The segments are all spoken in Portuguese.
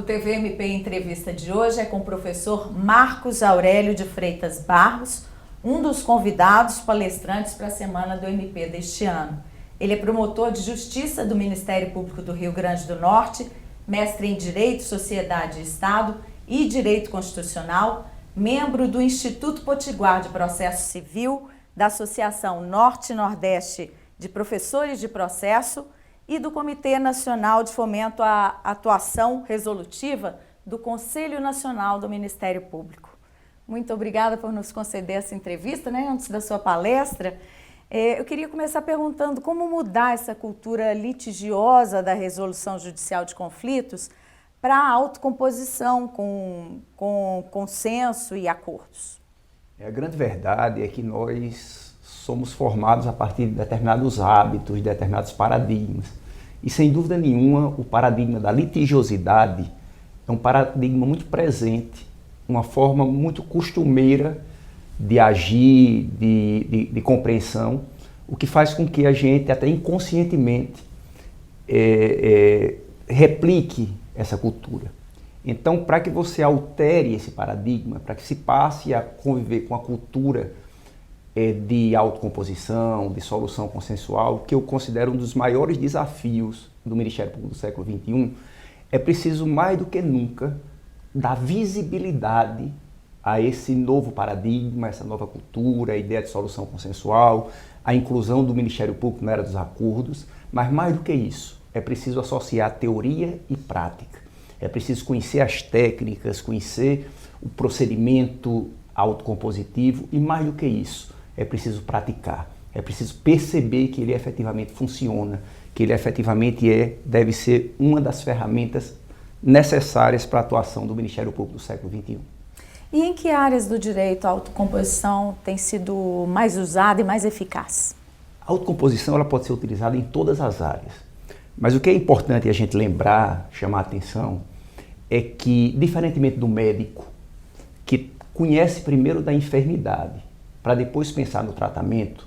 O TVMP Entrevista de hoje é com o professor Marcos Aurélio de Freitas Barros, um dos convidados palestrantes para a Semana do MP deste ano. Ele é promotor de Justiça do Ministério Público do Rio Grande do Norte, mestre em Direito, Sociedade e Estado e Direito Constitucional, membro do Instituto Potiguar de Processo Civil, da Associação Norte-Nordeste de Professores de Processo e do Comitê Nacional de Fomento à Atuação Resolutiva do Conselho Nacional do Ministério Público. Muito obrigada por nos conceder essa entrevista, antes da sua palestra. Eu queria começar perguntando como mudar essa cultura litigiosa da resolução judicial de conflitos para a autocomposição com consenso e acordos. A grande verdade é que nós somos formados a partir de determinados hábitos, de determinados paradigmas. E, sem dúvida nenhuma, o paradigma da litigiosidade é um paradigma muito presente, uma forma muito costumeira de agir, de compreensão, o que faz com que a gente, até inconscientemente, replique essa cultura. Então, para que você altere esse paradigma, para que se passe a conviver com a cultura de autocomposição, de solução consensual, que eu considero um dos maiores desafios do Ministério Público do século XXI, é preciso mais do que nunca dar visibilidade a esse novo paradigma, essa nova cultura, a ideia de solução consensual, a inclusão do Ministério Público na era dos acordos, mas mais do que isso, é preciso associar teoria e prática. É preciso conhecer as técnicas, conhecer o procedimento autocompositivo e, mais do que isso, é preciso praticar. É preciso perceber que ele efetivamente funciona, que ele efetivamente deve ser uma das ferramentas necessárias para a atuação do Ministério Público do século XXI. E em que áreas do direito a autocomposição tem sido mais usada e mais eficaz? A autocomposição ela pode ser utilizada em todas as áreas. Mas o que é importante a gente lembrar, chamar a atenção, é que, diferentemente do médico, que conhece primeiro da enfermidade, para depois pensar no tratamento,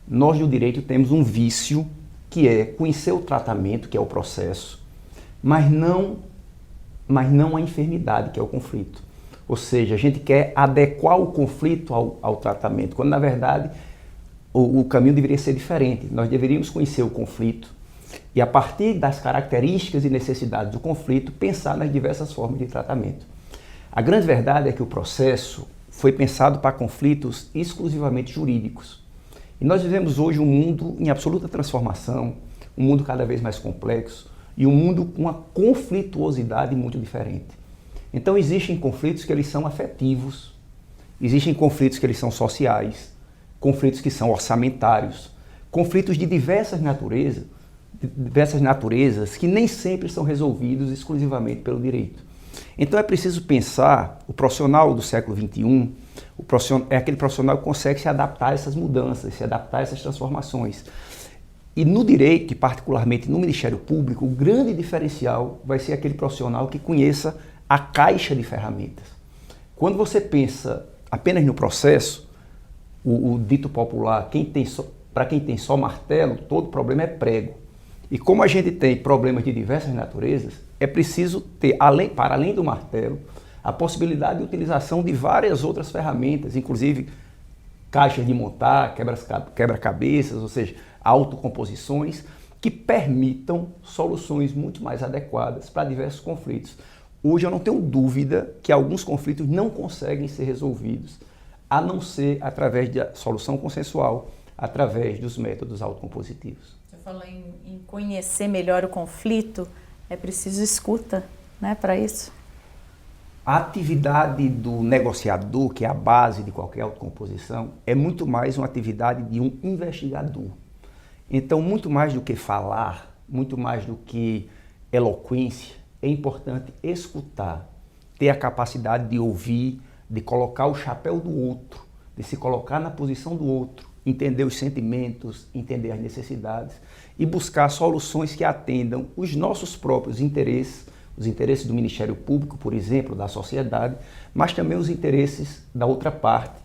nós do direito temos um vício que é conhecer o tratamento, que é o processo, mas não a enfermidade, que é o conflito. Ou seja, a gente quer adequar o conflito ao tratamento, quando na verdade o caminho deveria ser diferente. Nós deveríamos conhecer o conflito e, a partir das características e necessidades do conflito, pensar nas diversas formas de tratamento. A grande verdade é que o processo foi pensado para conflitos exclusivamente jurídicos. E nós vivemos hoje um mundo em absoluta transformação, um mundo cada vez mais complexo e um mundo com uma conflituosidade muito diferente. Então existem conflitos que eles são afetivos, existem conflitos que eles são sociais, conflitos que são orçamentários, conflitos de diversas naturezas que nem sempre são resolvidos exclusivamente pelo direito. Então é preciso pensar, o profissional do século XXI é aquele profissional que consegue se adaptar a essas mudanças, se adaptar a essas transformações. E no direito, e particularmente no Ministério Público, o grande diferencial vai ser aquele profissional que conheça a caixa de ferramentas. Quando você pensa apenas no processo, o dito popular, para quem tem só martelo, todo problema é prego. E como a gente tem problemas de diversas naturezas, é preciso ter, para além do martelo, a possibilidade de utilização de várias outras ferramentas, inclusive caixas de montar, quebra-cabeças, ou seja, autocomposições, que permitam soluções muito mais adequadas para diversos conflitos. Hoje eu não tenho dúvida que alguns conflitos não conseguem ser resolvidos, a não ser através da solução consensual, através dos métodos autocompositivos. Você falou em conhecer melhor o conflito, é preciso escuta, para isso? A atividade do negociador, que é a base de qualquer autocomposição, é muito mais uma atividade de um investigador. Então, muito mais do que falar, muito mais do que eloquência, é importante escutar, ter a capacidade de ouvir, de colocar o chapéu do outro, de se colocar na posição do outro, entender os sentimentos, entender as necessidades e buscar soluções que atendam os nossos próprios interesses, os interesses do Ministério Público, por exemplo, da sociedade, mas também os interesses da outra parte,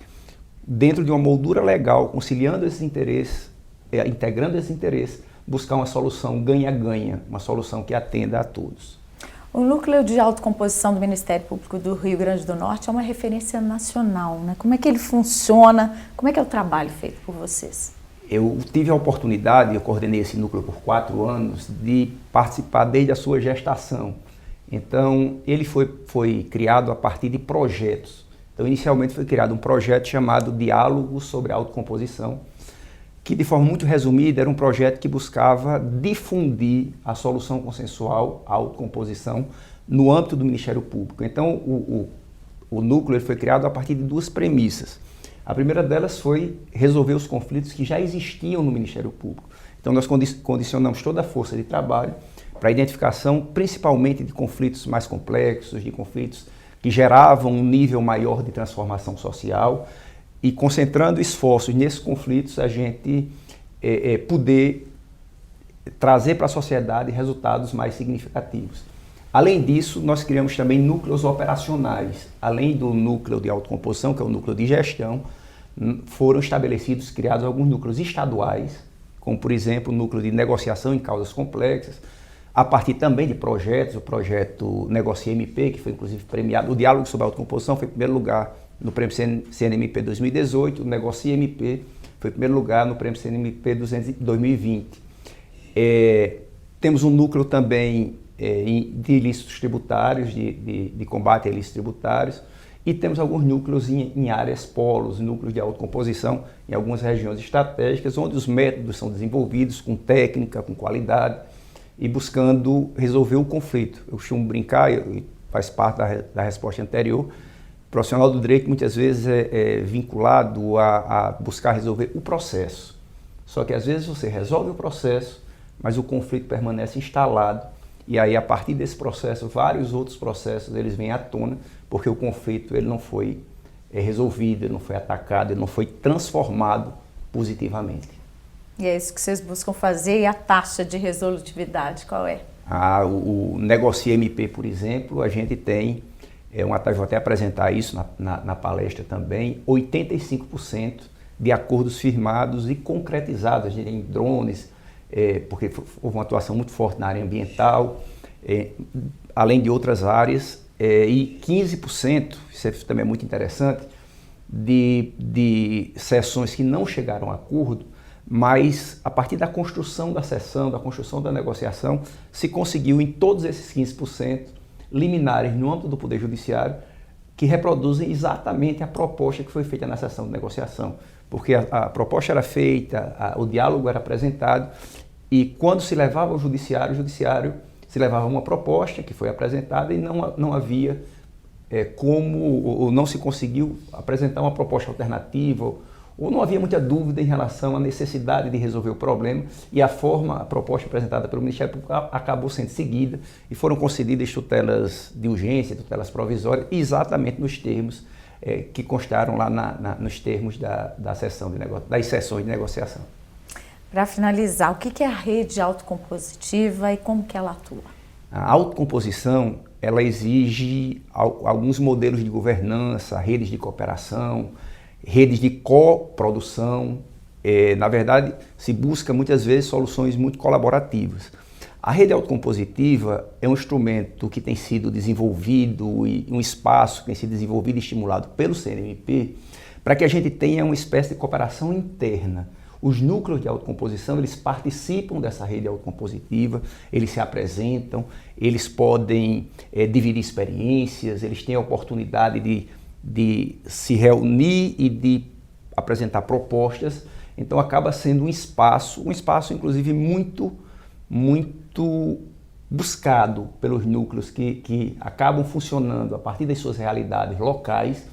dentro de uma moldura legal, conciliando esses interesses, integrando esses interesses, buscar uma solução ganha-ganha, uma solução que atenda a todos. O Núcleo de Autocomposição do Ministério Público do Rio Grande do Norte é uma referência nacional, né? Como é que ele funciona? Como é que é o trabalho feito por vocês? Eu tive a oportunidade, eu coordenei esse núcleo por 4 anos, de participar desde a sua gestação. Então, ele foi criado a partir de projetos. Então, inicialmente foi criado um projeto chamado Diálogo sobre Autocomposição, que de forma muito resumida era um projeto que buscava difundir a solução consensual, a autocomposição, no âmbito do Ministério Público. Então, o núcleo ele foi criado a partir de 2 premissas. A primeira delas foi resolver os conflitos que já existiam no Ministério Público. Então, nós condicionamos toda a força de trabalho para a identificação, principalmente de conflitos mais complexos, de conflitos que geravam um nível maior de transformação social, e concentrando esforços nesses conflitos, a gente poder trazer para a sociedade resultados mais significativos. Além disso, nós criamos também núcleos operacionais. Além do núcleo de autocomposição, que é o núcleo de gestão, foram estabelecidos, criados alguns núcleos estaduais, como, por exemplo, o núcleo de negociação em causas complexas, a partir também de projetos, o projeto Negocie MP, que foi inclusive premiado, o Diálogo sobre a Autocomposição foi em primeiro lugar no Prêmio CNMP 2018, o Negocie MP foi em primeiro lugar no Prêmio CNMP 2020. Temos um núcleo também de ilícitos tributários, de combate a ilícitos tributários, e temos alguns núcleos em áreas polos, núcleos de autocomposição em algumas regiões estratégicas, onde os métodos são desenvolvidos com técnica, com qualidade, e buscando resolver o conflito. Eu costumo brincar, faz parte da resposta anterior, o profissional do direito muitas vezes é vinculado a buscar resolver o processo. Só que às vezes você resolve o processo, mas o conflito permanece instalado, e aí a partir desse processo, vários outros processos eles vêm à tona, porque o conflito ele não foi resolvido, ele não foi atacado, ele não foi transformado positivamente. E é isso que vocês buscam fazer, e a taxa de resolutividade qual é? O Negocie MP, por exemplo, a gente tem, vou até apresentar isso na palestra também, 85% de acordos firmados e concretizados. A gente tem drones, porque houve uma atuação muito forte na área ambiental, além de outras áreas, e 15%, isso também é muito interessante, de sessões que não chegaram a acordo, mas a partir da construção da sessão, da construção da negociação, se conseguiu em todos esses 15% liminares no âmbito do Poder Judiciário que reproduzem exatamente a proposta que foi feita na sessão de negociação. Porque a proposta era feita, o diálogo era apresentado, e quando se levava ao judiciário, o judiciário se levava uma proposta que foi apresentada e não havia ou não se conseguiu apresentar uma proposta alternativa, ou não havia muita dúvida em relação à necessidade de resolver o problema, e a proposta apresentada pelo Ministério Público acabou sendo seguida e foram concedidas tutelas de urgência, tutelas provisórias, exatamente nos termos que constaram lá nos termos das sessões de negociação. Para finalizar, o que é a rede autocompositiva e como que ela atua? A autocomposição, ela exige alguns modelos de governança, redes de cooperação, redes de coprodução. Na verdade, se busca muitas vezes soluções muito colaborativas. A rede autocompositiva é um instrumento que tem sido desenvolvido e um espaço que tem sido desenvolvido e estimulado pelo CNMP para que a gente tenha uma espécie de cooperação interna. Os núcleos de autocomposição, eles participam dessa rede autocompositiva, eles se apresentam, eles podem dividir experiências, eles têm a oportunidade de se reunir e de apresentar propostas. Então acaba sendo um espaço inclusive muito buscado pelos núcleos que acabam funcionando a partir das suas realidades locais,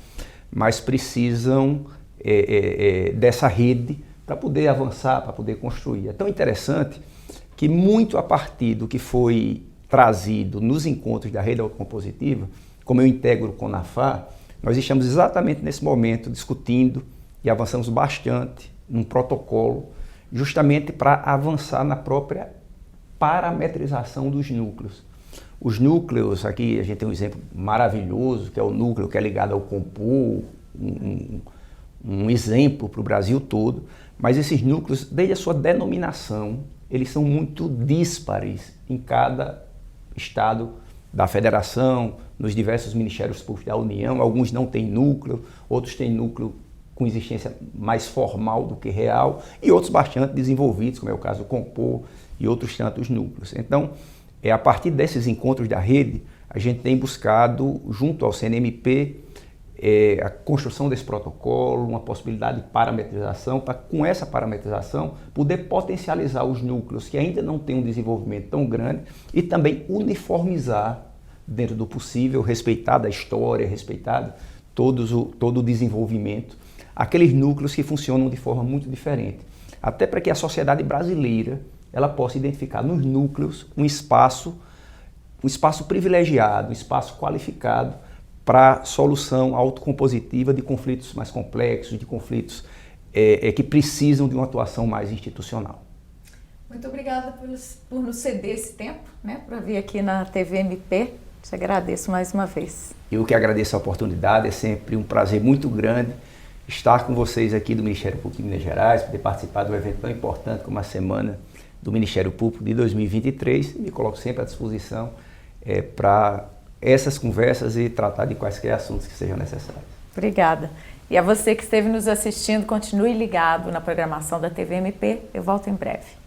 mas precisam dessa rede para poder avançar, para poder construir. É tão interessante que muito a partir do que foi trazido nos encontros da rede autocompositiva, como eu integro o CONAFA, nós estamos exatamente nesse momento discutindo e avançamos bastante num protocolo justamente para avançar na própria parametrização dos núcleos. Os núcleos, aqui a gente tem um exemplo maravilhoso, que é o núcleo que é ligado ao Compur, um exemplo para o Brasil todo, mas esses núcleos, desde a sua denominação, eles são muito díspares em cada estado da federação, nos diversos ministérios públicos da União. Alguns não têm núcleo, outros têm núcleo com existência mais formal do que real, e outros bastante desenvolvidos, como é o caso do Compor e outros tantos núcleos. Então, a partir desses encontros da rede, a gente tem buscado, junto ao CNMP, a construção desse protocolo, uma possibilidade de parametrização, para com essa parametrização poder potencializar os núcleos que ainda não têm um desenvolvimento tão grande e também uniformizar, dentro do possível, respeitada a história, respeitado todo o desenvolvimento, aqueles núcleos que funcionam de forma muito diferente. Até para que a sociedade brasileira ela possa identificar nos núcleos um espaço privilegiado, um espaço qualificado para solução autocompositiva de conflitos mais complexos, de conflitos que precisam de uma atuação mais institucional. Muito obrigada por nos ceder esse tempo, né, para vir aqui na TVMP. Te agradeço mais uma vez. Eu que agradeço a oportunidade, é sempre um prazer muito grande estar com vocês aqui do Ministério Público de Minas Gerais, poder participar de um evento tão importante como a Semana do Ministério Público de 2023, e me coloco sempre à disposição para essas conversas e tratar de quaisquer assuntos que sejam necessários. Obrigada. E a você que esteve nos assistindo, continue ligado na programação da TVMP. Eu volto em breve.